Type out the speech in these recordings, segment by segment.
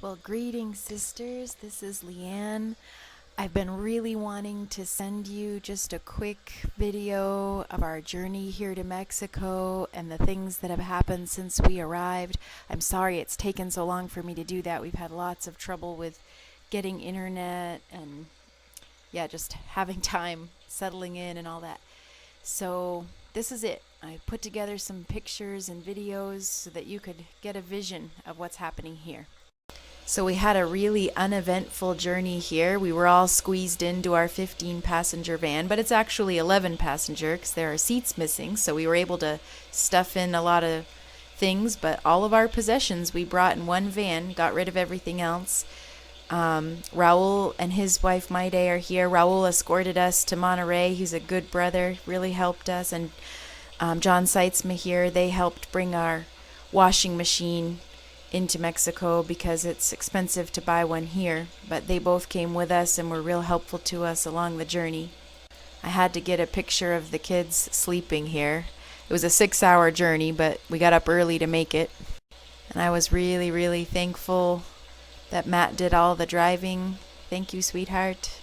Well, greetings, sisters. This is Leanne. I've been really wanting to send you just a quick video of our journey here to Mexico and the things that have happened since we arrived. I'm sorry it's taken so long for me to do that. We've had lots of trouble with getting internet and, just having time settling in and all that. So, this is it. I put together some pictures and videos so that you could get a vision of what's happening here. So we had a really uneventful journey here. We were all squeezed into our 15-passenger van, but it's actually 11-passenger because there are seats missing. So we were able to stuff in a lot of things, but all of our possessions we brought in one van, got rid of everything else. Raul and his wife Maide are here. Raul escorted us to Monterrey. He's a good brother, really helped us. And John Seitzma here, they helped bring our washing machine into Mexico because it's expensive to buy one here, but they both came with us and were real helpful to us along the journey. I had to get a picture of the kids sleeping here. It was a 6-hour journey, but we got up early to make it. And I was really, really thankful that Matt did all the driving. Thank you, sweetheart,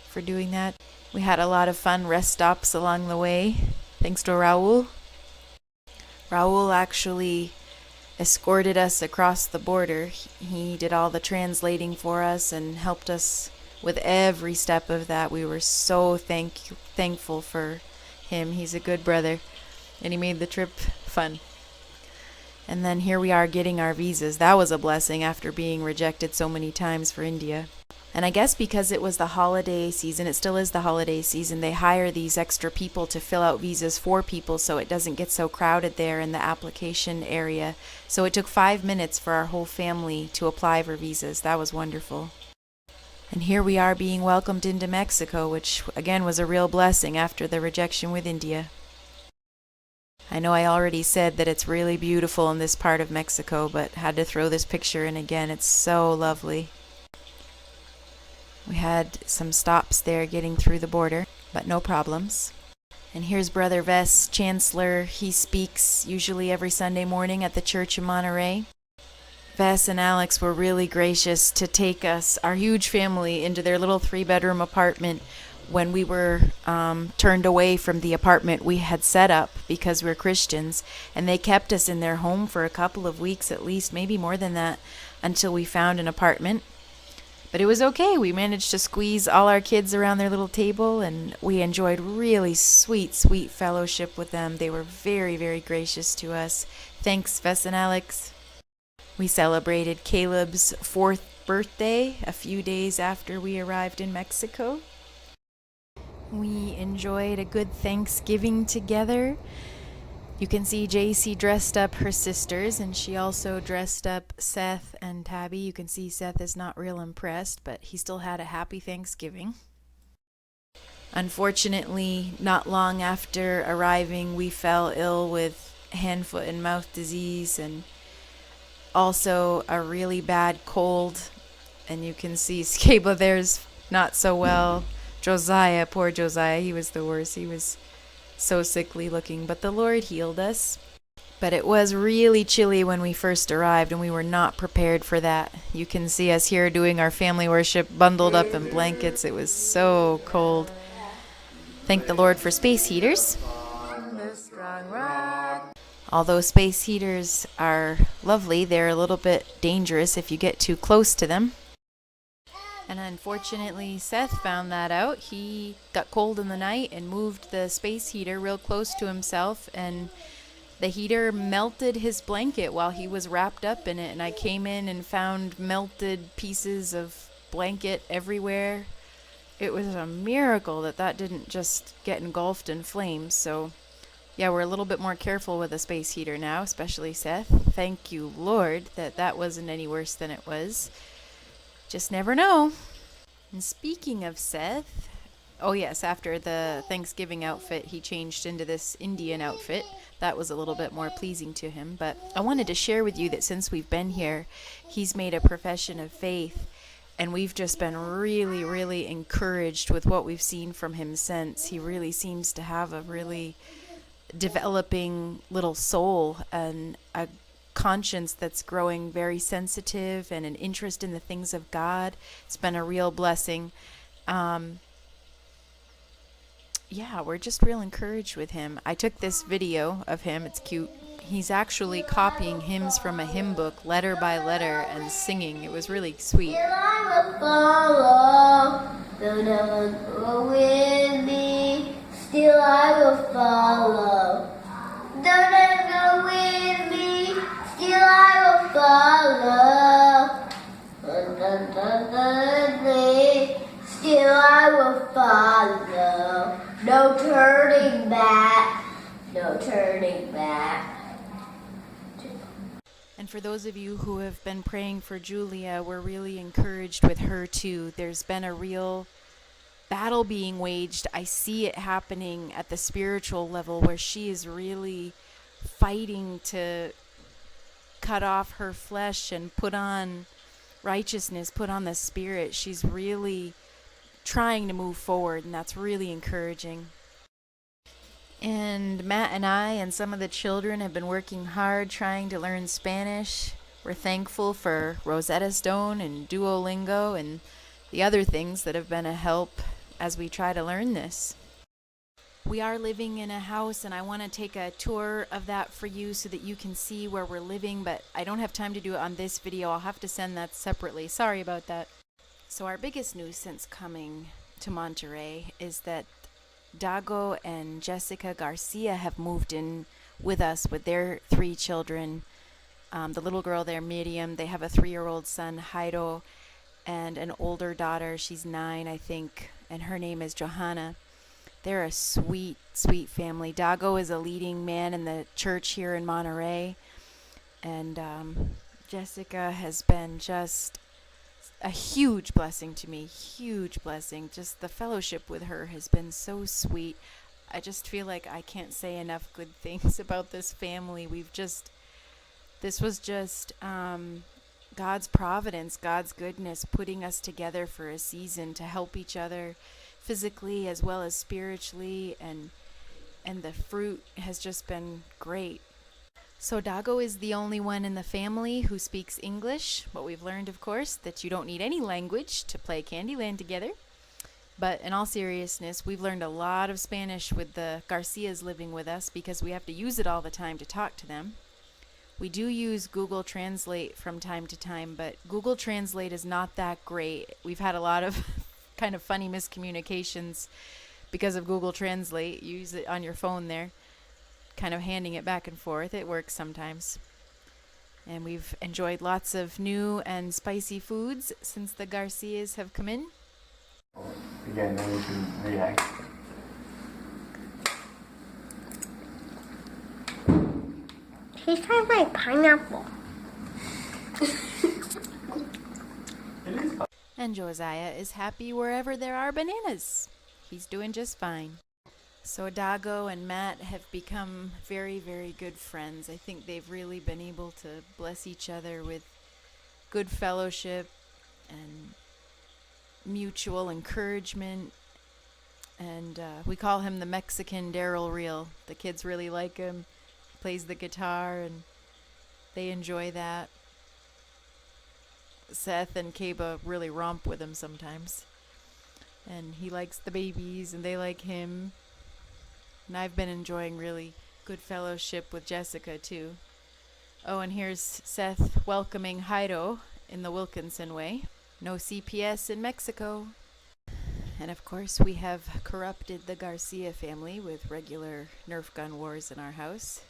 for doing that. We had a lot of fun rest stops along the way, thanks to Raul. Raul actually escorted us across the border. He did all the translating for us and helped us with every step of that. We were so thankful for him. He's a good brother, and he made the trip fun. And then here we are getting our visas. That was a blessing after being rejected so many times for India. And I guess because it was the holiday season, it still is the holiday season, they hire these extra people to fill out visas for people so it doesn't get so crowded there in the application area. So it took 5 minutes for our whole family to apply for visas. That was wonderful. And here we are being welcomed into Mexico, which again was a real blessing after the rejection with India. I know I already said that it's really beautiful in this part of Mexico, but had to throw this picture in again. It's so lovely. We had some stops there getting through the border, but no problems. And here's Brother Vess, Chancellor. He speaks usually every Sunday morning at the church in Monterrey. Vess and Alex were really gracious to take us, our huge family, into their little 3-bedroom apartment when we were turned away from the apartment we had set up because we're Christians. And they kept us in their home for a couple of weeks at least, maybe more than that, until we found an apartment. But it was okay. We managed to squeeze all our kids around their little table, and we enjoyed really sweet, sweet fellowship with them. They were very, very gracious to us. Thanks, Vess and Alex. We celebrated Caleb's 4th birthday a few days after we arrived in Mexico. We enjoyed a good Thanksgiving together. You can see JC dressed up her sisters, and she also dressed up Seth and Tabby. You can see Seth is not real impressed, but he still had a happy Thanksgiving. Unfortunately, not long after arriving, we fell ill with hand, foot, and mouth disease and also a really bad cold. And you can see Skaba there's not so well. Josiah, poor Josiah, he was the worst. He was so sickly looking, but the Lord healed us. But it was really chilly when we first arrived, and we were not prepared for that. You can see us here doing our family worship, bundled up in blankets. It was so cold. Thank the Lord for space heaters. Although space heaters are lovely, they're a little bit dangerous if you get too close to them. And unfortunately, Seth found that out. He got cold in the night and moved the space heater real close to himself, and the heater melted his blanket while he was wrapped up in it. And I came in and found melted pieces of blanket everywhere. It was a miracle that didn't just get engulfed in flames. So, we're a little bit more careful with a space heater now, especially Seth. Thank you, Lord, that wasn't any worse than it was. Just never know. And speaking of Seth, oh yes, after the Thanksgiving outfit, he changed into this Indian outfit. That was a little bit more pleasing to him. But I wanted to share with you that since we've been here, he's made a profession of faith. And we've just been really, really encouraged with what we've seen from him since. He really seems to have a really developing little soul and a conscience that's growing very sensitive and an interest in the things of God. It's been a real blessing. Yeah, we're just real encouraged with him. I took this video of him. It's cute. He's actually copying hymns from a hymn book, letter by letter, and singing. It was really sweet. Still I will follow, though no one go with me. Still I will follow, though no one go with me. Still I will follow, still I will follow. No turning back, no turning back. And for those of you who have been praying for Julia, we're really encouraged with her too. There's been a real battle being waged. I see it happening at the spiritual level where she is really fighting to cut off her flesh and put on righteousness, put on the Spirit. She's really trying to move forward, and that's really encouraging. And Matt and I and some of the children have been working hard trying to learn Spanish. We're thankful for Rosetta Stone and Duolingo and the other things that have been a help as we try to learn this. We are living in a house, and I want to take a tour of that for you so that you can see where we're living, but I don't have time to do it on this video. I'll have to send that separately. Sorry about that. So our biggest news since coming to Monterrey is that Dago and Jessica Garcia have moved in with us with their 3 children. The little girl there, Miriam, they have a 3-year-old son, Jairo, and an older daughter. She's 9, I think, and her name is Johanna. They're a sweet, sweet family. Dago is a leading man in the church here in Monterrey, and Jessica has been just a huge blessing to me, huge blessing. Just the fellowship with her has been so sweet. I just feel like I can't say enough good things about this family. This was just God's providence, God's goodness, putting us together for a season to help each other physically as well as spiritually, and the fruit has just been great. So Dago is the only one in the family who speaks English, but we've learned, of course, that you don't need any language to play Candyland together. But in all seriousness, we've learned a lot of Spanish with the Garcias living with us because we have to use it all the time to talk to them. We do use Google Translate from time to time, but Google Translate is not that great. We've had a lot of kind of funny miscommunications because of Google Translate. You use it on your phone there, kind of handing it back and forth. It works sometimes. And we've enjoyed lots of new and spicy foods since the Garcias have come in. Again, then you can react. Tastes like pineapple. And Josiah is happy wherever there are bananas. He's doing just fine. So Dago and Matt have become very, very good friends. I think they've really been able to bless each other with good fellowship and mutual encouragement. And we call him the Mexican Daryl Reel. The kids really like him. He plays the guitar and they enjoy that. Seth and Kaba really romp with him sometimes. And he likes the babies and they like him. And I've been enjoying really good fellowship with Jessica too. Oh, and here's Seth welcoming Jairo in the Wilkinson way. No CPS in Mexico. And of course we have corrupted the Garcia family with regular Nerf gun wars in our house.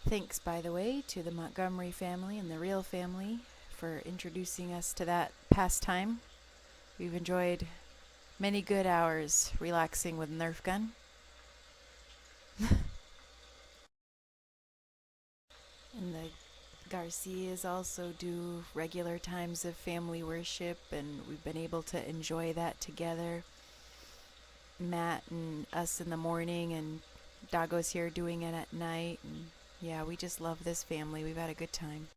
Thanks, by the way, to the Montgomery family and the Real family for introducing us to that pastime. We've enjoyed many good hours relaxing with Nerf gun. And the Garcias also do regular times of family worship, and we've been able to enjoy that together. Matt and us in the morning, and Dago's here doing it at night. And yeah, we just love this family. We've had a good time.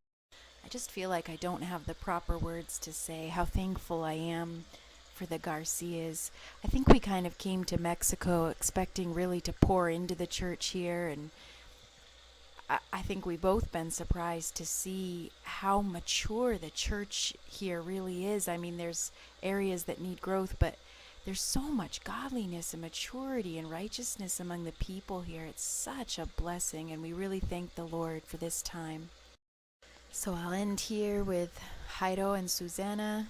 I just feel like I don't have the proper words to say how thankful I am for the Garcias. I think we kind of came to Mexico expecting really to pour into the church here, and I think we've both been surprised to see how mature the church here really is. I mean, there's areas that need growth, but there's so much godliness and maturity and righteousness among the people here. It's such a blessing, and we really thank the Lord for this time. So I'll end here with Jairo and Susanna.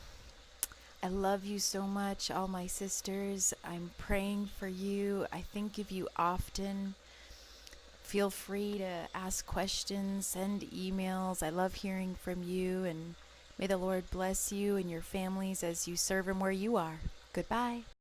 I love you so much, all my sisters. I'm praying for you. I think of you often. Feel free to ask questions, send emails. I love hearing from you, and may the Lord bless you and your families as you serve Him where you are. Goodbye.